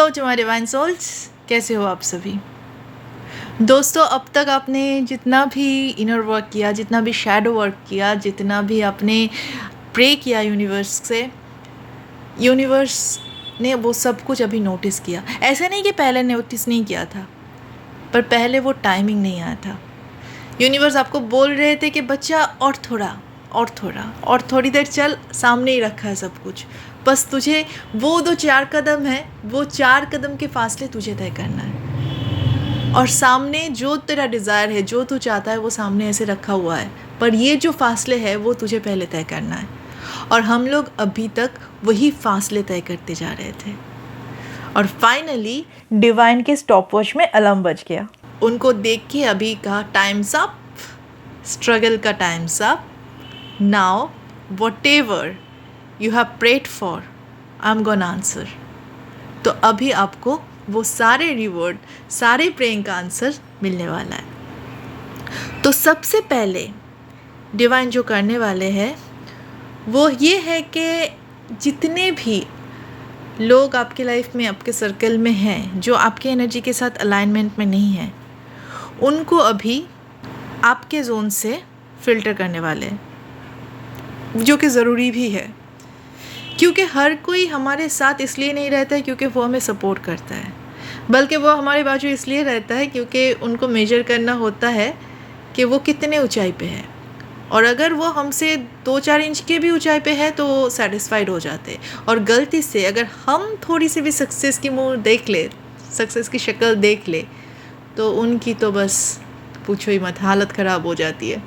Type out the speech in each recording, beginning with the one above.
Hello to my divine souls, कैसे हो आप सभी दोस्तों। अब तक आपने जितना भी इनर वर्क किया, जितना भी शैडो वर्क किया, जितना भी आपने प्रे किया यूनिवर्स से, यूनिवर्स ने वो सब कुछ अभी नोटिस किया। ऐसा नहीं कि पहले नोटिस नहीं किया था, पर पहले वो टाइमिंग नहीं आया था। यूनिवर्स आपको बोल रहे थे कि बच्चा और थोड़ा और थोड़ी देर चल, सामने ही रखा है सब कुछ, बस तुझे वो 4 कदम है, वो 4 कदम के फासले तुझे तय करना है। और सामने जो तेरा डिज़ायर है, जो तू चाहता है, वो सामने ऐसे रखा हुआ है, पर ये जो फासले है वो तुझे पहले तय करना है। और हम लोग अभी तक वही फासले तय करते जा रहे थे, और फाइनली डिवाइन के स्टॉप वॉच में अलार्म बज गया। उनको देख के अभी कहा टाइम्स अप, स्ट्रगल का times up. Now whatever you have prayed for, I'm gonna answer। तो अभी आपको वो सारे रिवॉर्ड, सारे प्रेइंग का आंसर मिलने वाला है। तो सबसे पहले डिवाइन जो करने वाले हैं वो ये है कि जितने भी लोग आपके लाइफ में, आपके सर्कल में हैं, जो आपके एनर्जी के साथ अलाइनमेंट में नहीं हैं, उनको अभी आपके जोन से फिल्टर करने वाले हैं, जो कि ज़रूरी भी है। क्योंकि हर कोई हमारे साथ इसलिए नहीं रहता है क्योंकि वो हमें सपोर्ट करता है, बल्कि वो हमारे बाजू इसलिए रहता है क्योंकि उनको मेजर करना होता है कि वो कितने ऊंचाई पे है। और अगर वो हमसे 2-4 इंच के भी ऊंचाई पे है तो सेटिस्फाइड हो जाते हैं। और गलती से अगर हम थोड़ी सी भी सक्सेस की मुँह देख ले, सक्सेस की शक्ल देख ले, तो उनकी तो बस पूछो ही मत, हालत ख़राब हो जाती है।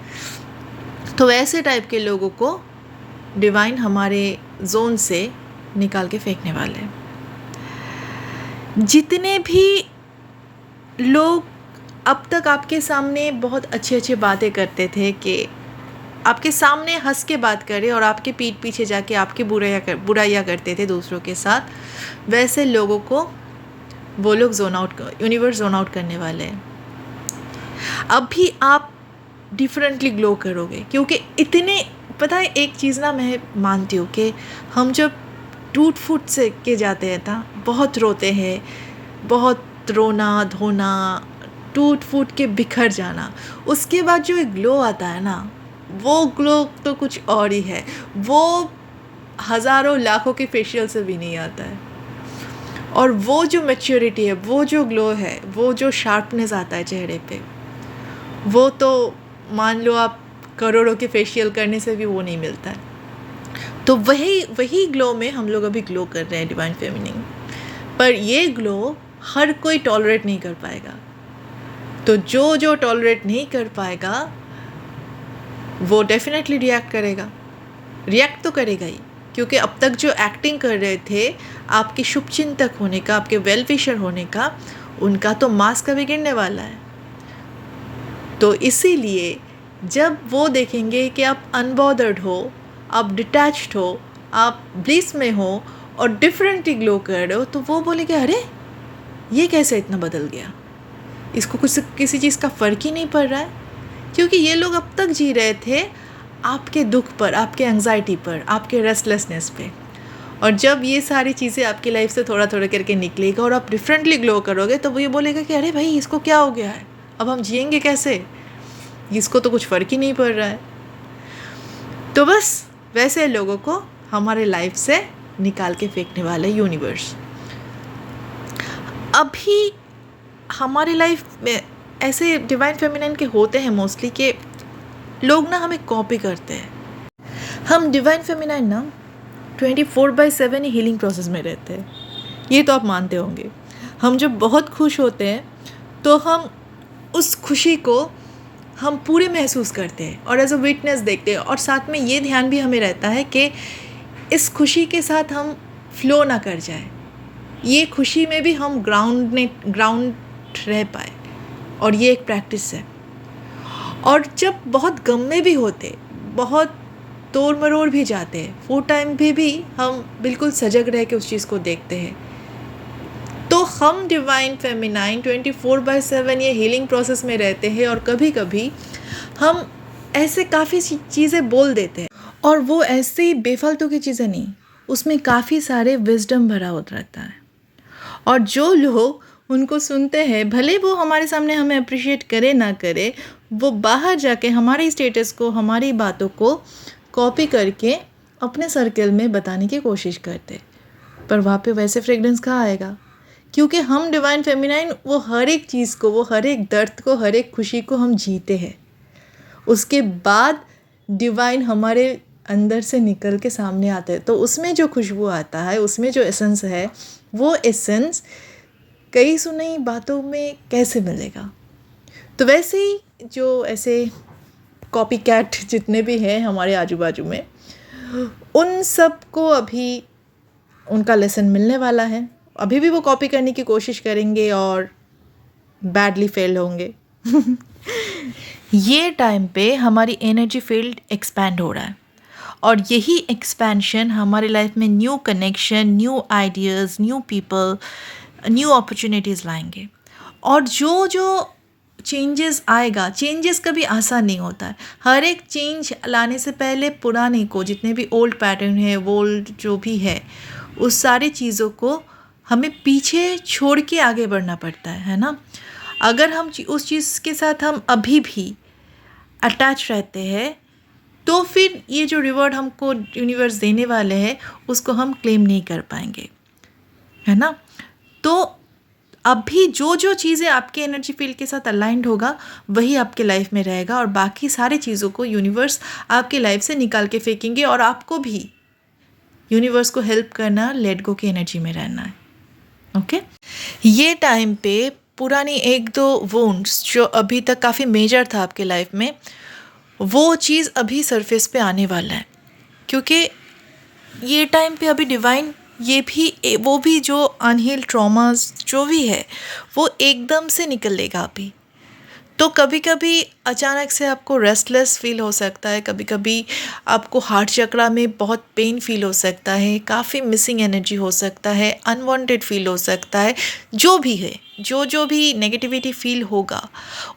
तो वैसे टाइप के लोगों को डिवाइन हमारे जोन से निकाल के फेंकने वाले हैं। जितने भी लोग अब तक आपके सामने बहुत अच्छी अच्छी बातें करते थे, कि आपके सामने हंस के बात करे और आपके पीठ पीछे जाके आपकी बुराइयाँ करते थे दूसरों के साथ, वैसे लोगों को वो लोग यूनिवर्स जोन आउट करने वाले हैं। अब भी आप डिफरेंटली ग्लो करोगे, क्योंकि इतने, पता है एक चीज़ ना, मैं मानती हूँ कि हम जब टूट फूट से के जाते हैं ना, बहुत रोते हैं, बहुत रोना धोना, टूट फूट के बिखर जाना, उसके बाद जो एक ग्लो आता है ना, वो ग्लो तो कुछ और ही है। वो हज़ारों लाखों के फेशियल से भी नहीं आता है। और वो जो मैच्योरिटी है, वो जो ग्लो है, वो जो शार्पनेस आता है चेहरे पे, वो तो मान लो आप करोड़ों के फेशियल करने से भी वो नहीं मिलता है। तो वही ग्लो में हम लोग अभी ग्लो कर रहे हैं डिवाइन फेमिनिन। पर ये ग्लो हर कोई टॉलरेट नहीं कर पाएगा। तो जो टॉलरेट नहीं कर पाएगा वो डेफिनेटली रिएक्ट तो करेगा ही, क्योंकि अब तक जो एक्टिंग कर रहे थे आपके शुभचिंतक होने का, आपके वेल विशर होने का, उनका तो मास्क अभी गिरने वाला है। तो इसीलिए जब वो देखेंगे कि आप अनबॉदर्ड हो, आप डिटैच्ड हो, आप ब्लिस में हो और डिफरेंटली ग्लो कर रहे हो, तो वो बोलेंगे अरे ये कैसे इतना बदल गया, इसको कुछ किसी चीज़ का फ़र्क ही नहीं पड़ रहा है। क्योंकि ये लोग अब तक जी रहे थे आपके दुख पर, आपके एंग्जाइटी पर, आपके रेस्टलेसनेस पे। और जब ये सारी चीज़ें आपकी लाइफ से थोड़ा थोड़ा करके निकलेगा और आप डिफरेंटली ग्लो करोगे, तो वो ये बोलेगा कि अरे भाई इसको क्या हो गया है, अब हम जिएंगे कैसे, इसको तो कुछ फ़र्क ही नहीं पड़ रहा है। तो बस वैसे लोगों को हमारे लाइफ से निकाल के फेंकने वाले यूनिवर्स। अभी हमारी लाइफ में ऐसे डिवाइन फेमिनिन के होते हैं मोस्टली कि लोग ना हमें कॉपी करते हैं। हम डिवाइन फेमिनिन ना 24/7 ही हीलिंग प्रोसेस में रहते हैं, ये तो आप मानते होंगे। हम जब बहुत खुश होते हैं तो हम उस खुशी को हम पूरे महसूस करते हैं और एज अ विटनेस देखते हैं, और साथ में ये ध्यान भी हमें रहता है कि इस खुशी के साथ हम फ्लो ना कर जाए, ये खुशी में भी हम ग्राउंड रह पाए, और ये एक प्रैक्टिस है। और जब बहुत गम में भी होते, बहुत तोड़ मरोड़ भी जाते हैं, वो टाइम भी हम बिल्कुल सजग रह के उस चीज़ को देखते हैं। तो हम डिवाइन फेमिनाइन 24/7 ये हीलिंग प्रोसेस में रहते हैं, और कभी कभी हम ऐसे काफ़ी चीज़ें बोल देते हैं, और वो ऐसे ही बेफालतू की चीज़ें नहीं, उसमें काफ़ी सारे विजडम भरा होता रहता है। और जो लोग उनको सुनते हैं, भले वो हमारे सामने हमें अप्रिशिएट करे ना करे, वो बाहर जाके हमारे स्टेटस को, हमारी बातों को कॉपी करके अपने सर्कल में बताने की कोशिश करते, पर वहाँ पे वैसे फ्रेगरेंस कहाँ आएगा? क्योंकि हम डिवाइन फेमिनाइन, वो हर एक चीज़ को, वो हर एक दर्द को, हर एक खुशी को हम जीते हैं। उसके बाद डिवाइन हमारे अंदर से निकल के सामने आता है, तो उसमें जो खुशबू आता है, उसमें जो एसेंस है, वो एसेंस कई सुनी बातों में कैसे मिलेगा? तो वैसे ही जो ऐसे कॉपी कैट जितने भी हैं हमारे आजू बाजू में, उन सब को अभी उनका लेसन मिलने वाला है। अभी भी वो कॉपी करने की कोशिश करेंगे और बैडली फेल होंगे। ये टाइम पे हमारी एनर्जी फील्ड एक्सपैंड हो रहा है, और यही एक्सपेंशन हमारी लाइफ में new connection, new ideas, new people, new opportunities लाएंगे। और जो जो चेंजेस आएगा, चेंजेस कभी आसान नहीं होता है। हर एक चेंज लाने से पहले पुराने को, जितने भी ओल्ड पैटर्न है, ओल्ड जो भी है, उस सारी चीज़ों को हमें पीछे छोड़ के आगे बढ़ना पड़ता है ना। अगर हम उस चीज़ के साथ हम अभी भी अटैच रहते हैं, तो फिर ये जो रिवॉर्ड हमको यूनिवर्स देने वाले हैं, उसको हम क्लेम नहीं कर पाएंगे, है ना। तो अभी जो जो चीज़ें आपके एनर्जी फील्ड के साथ अलाइंड होगा, वही आपके लाइफ में रहेगा, और बाकी सारी चीज़ों को यूनिवर्स आपके लाइफ से निकाल के फेंकेंगे, और आपको भी यूनिवर्स को हेल्प करना, लेट गो की एनर्जी में रहना है। ओके, ये टाइम पे पुरानी एक दो वुंड्स जो अभी तक काफ़ी मेजर था आपके लाइफ में, वो चीज़ अभी सरफेस पे आने वाला है, क्योंकि ये टाइम पे अभी डिवाइन वो भी जो अनहील्ड ट्रॉमास जो भी है, वो एकदम से निकल लेगा अभी। तो कभी कभी अचानक से आपको रेस्टलेस फील हो सकता है, कभी कभी आपको हार्ट चक्रा में बहुत पेन फील हो सकता है, काफ़ी मिसिंग एनर्जी हो सकता है, अनवांटेड फील हो सकता है। जो भी है, जो भी नेगेटिविटी फील होगा,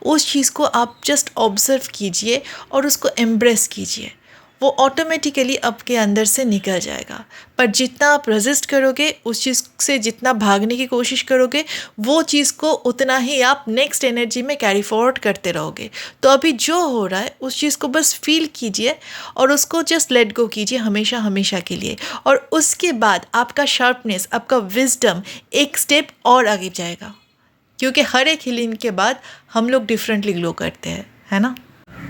उस चीज़ को आप जस्ट ऑब्जर्व कीजिए और उसको एम्ब्रेस कीजिए। वो ऑटोमेटिकली आपके अंदर से निकल जाएगा। पर जितना आप रेजिस्ट करोगे, उस चीज़ से जितना भागने की कोशिश करोगे, वो चीज़ को उतना ही आप नेक्स्ट एनर्जी में कैरी फॉरवर्ड करते रहोगे। तो अभी जो हो रहा है, उस चीज़ को बस फील कीजिए और उसको जस्ट लेट गो कीजिए हमेशा हमेशा के लिए। और उसके बाद आपका शार्पनेस, आपका विजडम एक स्टेप और आगे जाएगा, क्योंकि हर एक हीलिंग के बाद हम लोग डिफरेंटली ग्लो करते हैं, है ना।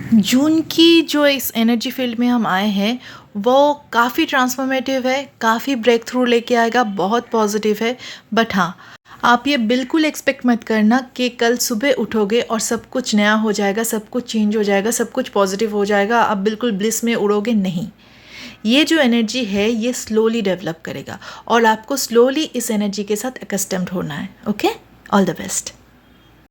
जून की जो इस एनर्जी फील्ड में हम आए हैं, वो काफ़ी ट्रांसफॉर्मेटिव है, काफ़ी ब्रेक थ्रू लेके आएगा, बहुत पॉजिटिव है। बट हाँ, आप ये बिल्कुल एक्सपेक्ट मत करना कि कल सुबह उठोगे और सब कुछ नया हो जाएगा, सब कुछ चेंज हो जाएगा, सब कुछ पॉजिटिव हो जाएगा, आप बिल्कुल ब्लिस में उड़ोगे। नहीं, ये जो एनर्जी है, ये स्लोली डेवलप करेगा और आपको स्लोली इस एनर्जी के साथ अकस्टम्ड होना है। Okay, all the best.